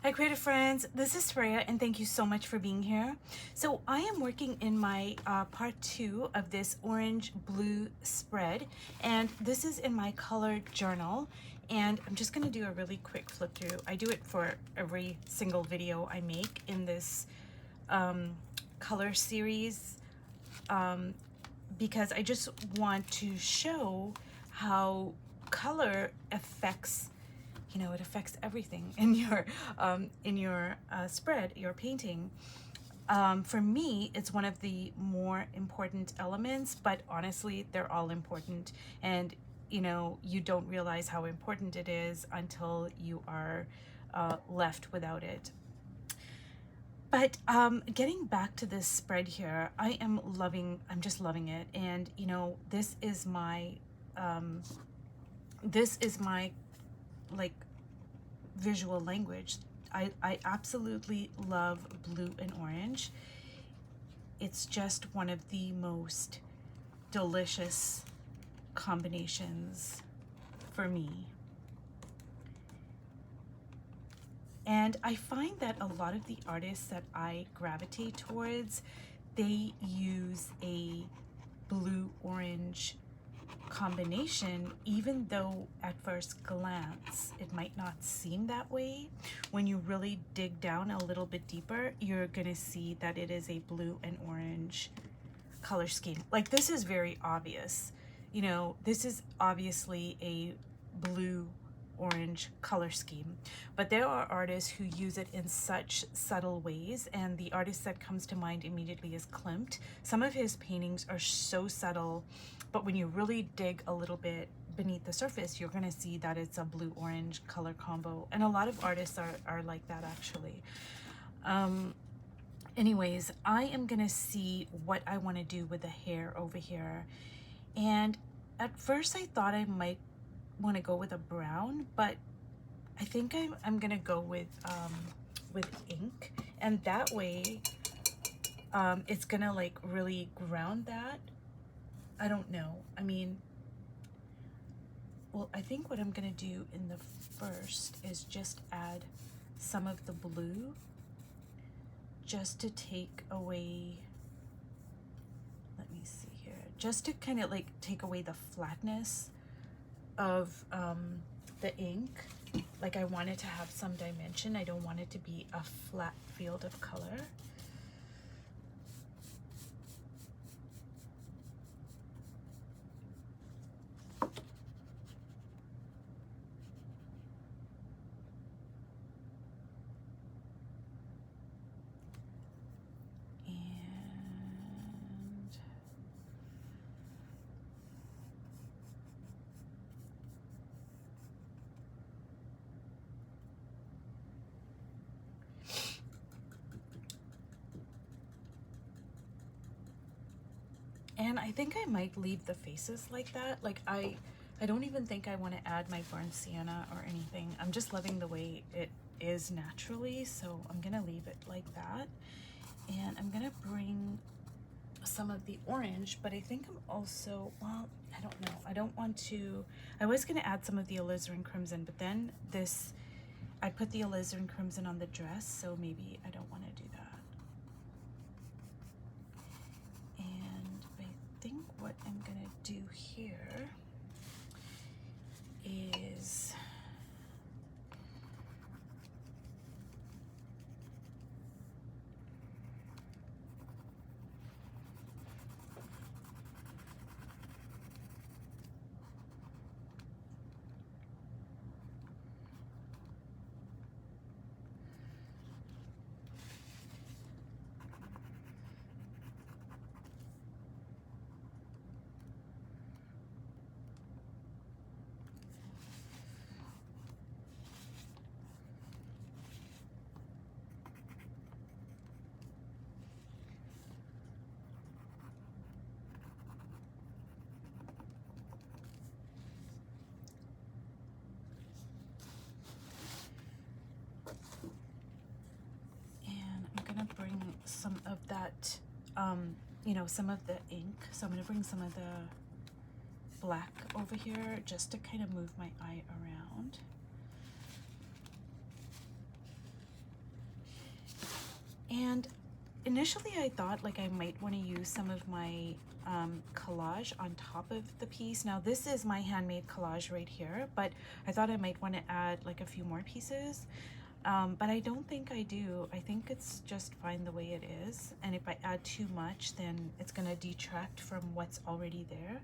Hi creative friends, this is Freya and thank you so much for being here. So I am working in my part 2 of this orange blue spread, and this is in my color journal, and I'm just going to do a really quick flip through. I do it for every single video I make in this color series because I just want to show how color affects, you know, it affects everything in your spread, your painting. For me, it's one of the more important elements, but honestly, they're all important. And, you know, you don't realize how important it is until you are left without it. But getting back to this spread here, I'm just loving it. And, you know, this is my like visual language. I absolutely love blue and orange. It's just one of the most delicious combinations for me. And I find that a lot of the artists that I gravitate towards, they use a blue-orange combination, even though at first glance it might not seem that way. When you really dig down a little bit deeper, you're gonna see that it is a blue and orange color scheme. Like, this is very obvious. You know, this is obviously a blue orange color scheme, but there are artists who use it in such subtle ways, and the artist that comes to mind immediately is Klimt. Some of his paintings are so subtle, but when you really dig a little bit beneath the surface, you're going to see that it's a blue orange color combo, and a lot of artists are like that actually. Anyways, I am gonna see what I want to do with the hair over here, and at first I thought I might want to go with a brown, but I think I'm gonna go with ink, and that way it's gonna like really ground that. I don't know. I mean, well, I think what I'm gonna do in the first is just add some of the blue just to take away, let me see here, just to kind of like take away the flatness of the ink. Like, I want it to have some dimension. I don't want it to be a flat field of color. And I think I might leave the faces like that. Like, I don't even think I want to add my burnt sienna or anything. I'm just loving the way it is naturally, so I'm gonna leave it like that. And I'm gonna bring some of the orange, but I think I'm also, well, I don't know. I don't want to, I was gonna add some of the alizarin crimson, but then this, I put the alizarin crimson on the dress, so maybe I don't want to do that. I think what I'm gonna do here is bring some of that, you know, some of the ink. So I'm gonna bring some of the black over here just to kind of move my eye around. And initially I thought like I might want to use some of my collage on top of the piece. Now this is my handmade collage right here, but I thought I might want to add like a few more pieces. But I don't think I do. I think it's just fine the way it is. And if I add too much, then it's gonna detract from what's already there.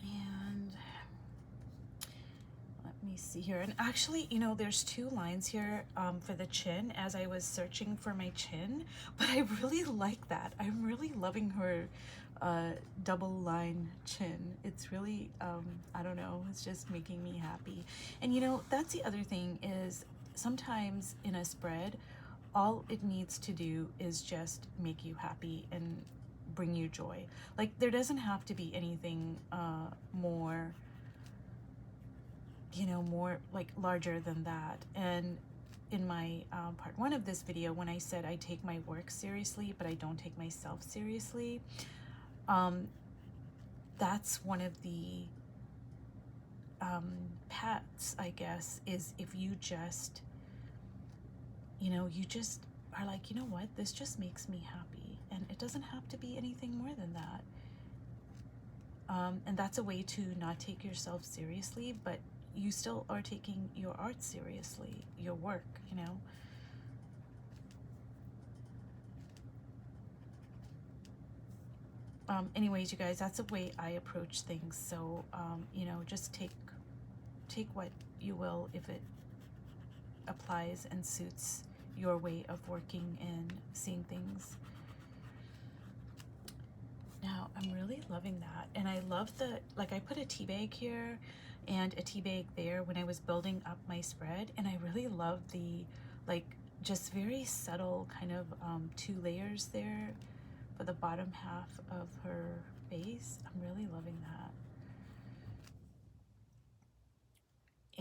And let me see here. And actually, you know, there's two lines here for the chin as I was searching for my chin, but I really like that. I'm really loving her double line chin. It's really, I don't know, it's just making me happy. And you know, that's the other thing is sometimes in a spread, all it needs to do is just make you happy and bring you joy. Like there doesn't have to be anything more, you know, more like larger than that. And in my part one of this video, when I said I take my work seriously but I don't take myself seriously, that's one of the pets, I guess, is if you just, you know, you just are like, you know what, this just makes me happy and it doesn't have to be anything more than that. And that's a way to not take yourself seriously, but you still are taking your art seriously, your work, you know. Anyways, you guys, that's the way I approach things. So, you know, just take what you will if it applies and suits your way of working and seeing things. Now, I'm really loving that. And I love the, like I put a tea bag here and a tea bag there when I was building up my spread. And I really love the, like, just very subtle kind of 2 layers there for the bottom half of her face. I'm really loving that.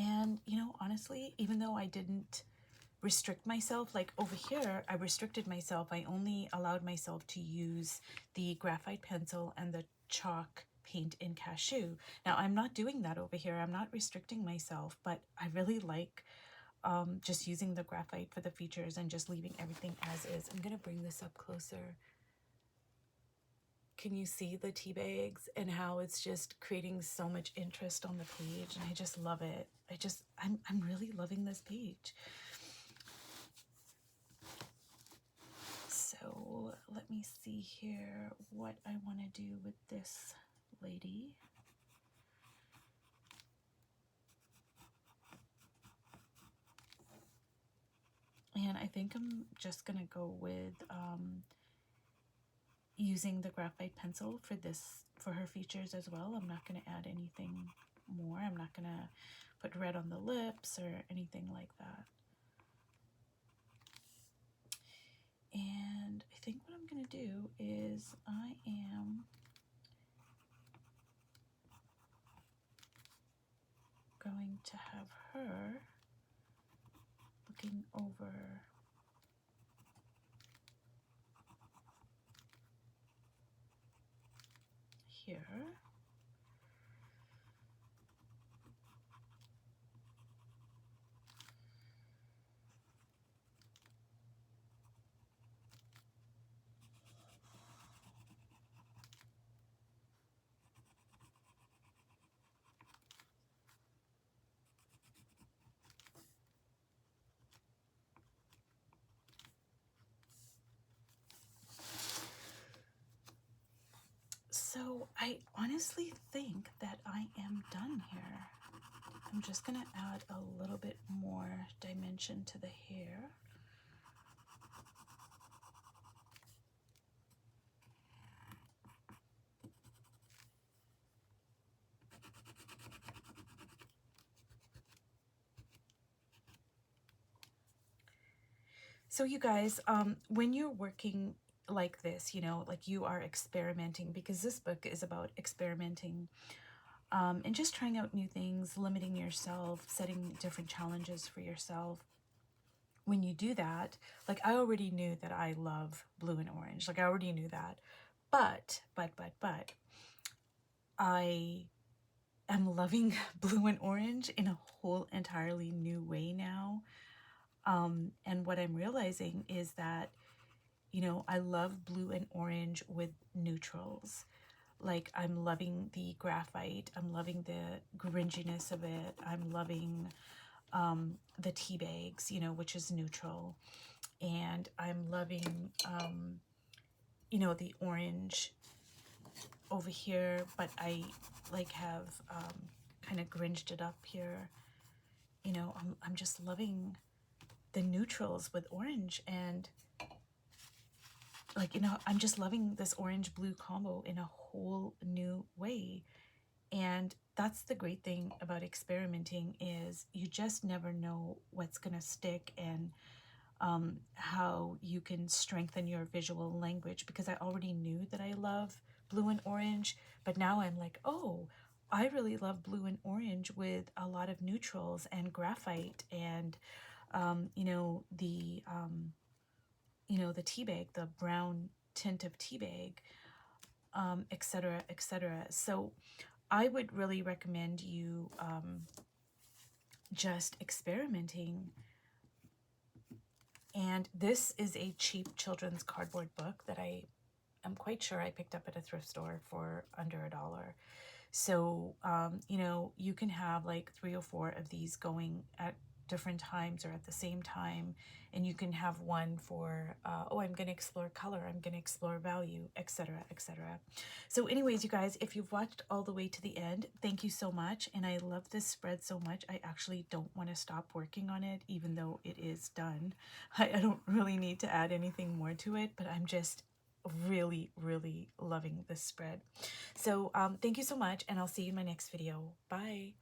And, you know, honestly, even though I didn't restrict myself, like over here, I restricted myself. I only allowed myself to use the graphite pencil and the chalk paint in Cashew. Now, I'm not doing that over here. I'm not restricting myself, but I really like just using the graphite for the features and just leaving everything as is. I'm going to bring this up closer. Can you see the tea bags and how it's just creating so much interest on the page? And I just love it. I'm really loving this page. So let me see here what I want to do with this lady. And I think I'm just going to go with using the graphite pencil for this, for her features as well. I'm not going to add anything more. I'm not going to put red on the lips or anything like that. And I think what I'm going to do is I am going to have her looking over here. So I honestly think that I am done here. I'm just gonna add a little bit more dimension to the hair. So you guys, when you're working like this, you know, like you are experimenting, because this book is about experimenting, and just trying out new things, limiting yourself, setting different challenges for yourself. When you do that, like I already knew that I love blue and orange. Like I already knew that. But I am loving blue and orange in a whole entirely new way now. And what I'm realizing is that, you know, I love blue and orange with neutrals. Like I'm loving the graphite. I'm loving the grunginess of it. I'm loving the tea bags, you know, which is neutral. And I'm loving, you know, the orange over here, but I like have kind of gringed it up here. You know, I'm just loving the neutrals with orange, and like, you know, I'm just loving this orange blue combo in a whole new way. And that's the great thing about experimenting, is you just never know what's gonna stick, and how you can strengthen your visual language, because I already knew that I love blue and orange, but now I'm like, oh, I really love blue and orange with a lot of neutrals and graphite, and you know, the tea bag, the brown tint of tea bag, etc., etc. So I would really recommend you just experimenting. And this is a cheap children's cardboard book that I'm quite sure I picked up at a thrift store for under $1. So, you know, you can have like 3 or 4 of these going at different times or at the same time. And you can have one for, oh, I'm going to explore color, I'm going to explore value, etc., etc. So anyways, you guys, if you've watched all the way to the end, thank you so much. And I love this spread so much. I actually don't want to stop working on it, even though it is done. I don't really need to add anything more to it, but I'm just really, really loving this spread. So thank you so much, and I'll see you in my next video. Bye.